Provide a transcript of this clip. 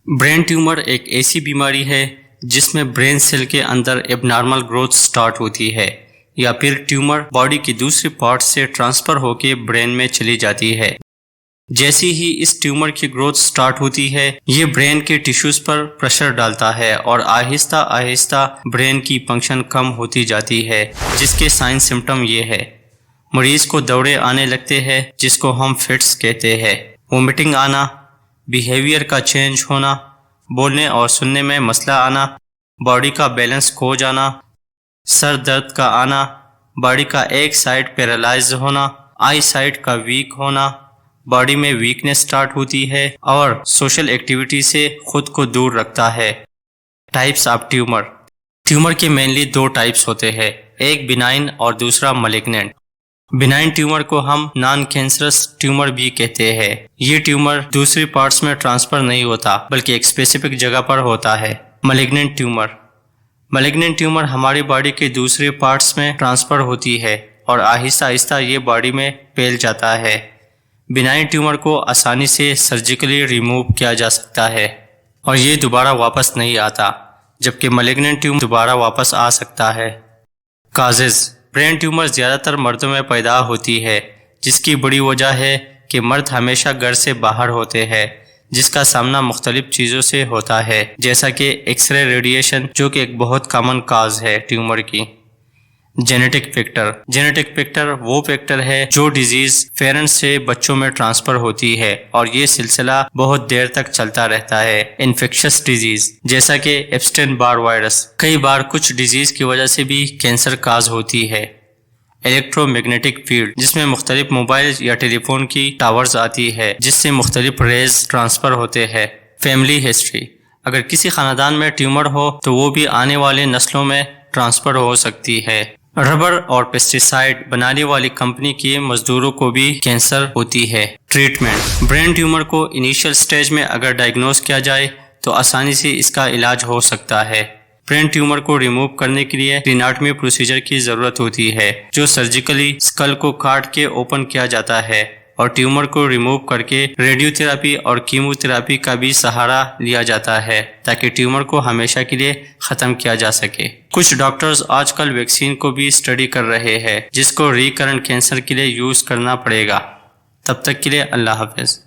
Brain tumour ایک ایسی بیماری ہے جس میں برین سیل کے اندر اب نارمل گروتھ سٹارٹ ہوتی ہے یا پھر ٹیومر باڈی کی دوسری پارٹ سے ٹرانسفر ہو کے برین میں چلی جاتی ہے۔ جیسی ہی اس ٹیومر کی گروتھ سٹارٹ ہوتی ہے یہ برین کے ٹیشوز پر پریشر ڈالتا ہے اور آہستہ آہستہ برین کی فنکشن کم ہوتی جاتی ہے، جس کے سائن سمٹم یہ ہے۔ مریض کو دوڑے آنے لگتے ہیں جس کو ہم فٹس کہتے ہیں، وومٹنگ آنا، بیہیویئر کا چینج ہونا، بولنے اور سننے میں مسئلہ آنا، باڈی کا بیلنس کھو جانا، سر درد کا آنا، باڈی کا ایک سائیڈ پیرالائز ہونا، آئی سائٹ کا ویک ہونا، باڈی میں ویکنس سٹارٹ ہوتی ہے اور سوشل ایکٹیویٹی سے خود کو دور رکھتا ہے۔ Types of tumour. ٹیومر کے مینلی دو ٹائپس ہوتے ہیں، ایک بینائن اور دوسرا ملیگننٹ۔ بینائن ٹیومر کو ہم نان کینسرس ٹیومر بھی کہتے ہیں۔ یہ ٹیومر دوسری پارٹس میں ٹرانسفر نہیں ہوتا بلکہ ایک اسپیسیفک جگہ پر ہوتا ہے۔ ملیگننٹ ٹیومر۔ ملیگننٹ ٹیومر ہماری باڈی کے دوسرے پارٹس میں ٹرانسفر ہوتی ہے اور آہستہ آہستہ یہ باڈی میں پھیل جاتا ہے۔ بینائن ٹیومر کو آسانی سے سرجیکلی ریموو کیا جا سکتا ہے اور یہ دوبارہ واپس نہیں آتا، جبکہ ملیگننٹ ٹیومر دوبارہ واپس آ سکتا ہے۔ کازز۔ برین ٹیومر زیادہ تر مردوں میں پیدا ہوتی ہے، جس کی بڑی وجہ ہے کہ مرد ہمیشہ گھر سے باہر ہوتے ہیں، جس کا سامنا مختلف چیزوں سے ہوتا ہے، جیسا کہ ایکس رے ریڈیشن، جو کہ ایک بہت کامن کاز ہے ٹیومر کی۔ Genetic factor. جینیٹک فیکٹر وہ فیکٹر ہے جو ڈیزیز پیرنٹس سے بچوں میں ٹرانسفر ہوتی ہے اور یہ سلسلہ بہت دیر تک چلتا رہتا ہے۔ انفیکشس ڈیزیز جیسا کہ ایپسٹین بار وائرس، کئی بار کچھ ڈیزیز کی وجہ سے بھی کینسر کاز ہوتی ہے۔ الیکٹرو میگنیٹک فیلڈ، جس میں مختلف موبائل یا ٹیلی فون کی ٹاورز آتی ہے جس سے مختلف ریز ٹرانسفر ہوتے ہیں۔ Family history. اگر کسی خاندان میں ٹیومر ہو تو وہ بھی آنے والے نسلوں میں ٹرانسفر ہو سکتی ہے۔ ربر اور پیسٹی سائیڈ بنانے والی کمپنی کے مزدوروں کو بھی کینسر ہوتی ہے۔ ٹریٹمنٹ۔ برین ٹیومر کو انیشیل سٹیج میں اگر ڈائگنوز کیا جائے تو آسانی سے اس کا علاج ہو سکتا ہے۔ برین ٹیومر کو ریموو کرنے کے لیے ٹیناٹمی پروسیجر کی ضرورت ہوتی ہے، جو سرجیکلی اسکل کو کاٹ کے اوپن کیا جاتا ہے، اور ٹیومر کو ریموو کر کے ریڈیو تھراپی اور کیمو تھراپی کا بھی سہارا لیا جاتا ہے تاکہ ٹیومر کو ہمیشہ کے لیے ختم کیا جا سکے۔ کچھ ڈاکٹرز آج کل ویکسین کو بھی اسٹڈی کر رہے ہیں جس کو ریکرنٹ کینسر کے لیے یوز کرنا پڑے گا۔ تب تک کے لیے اللہ حافظ۔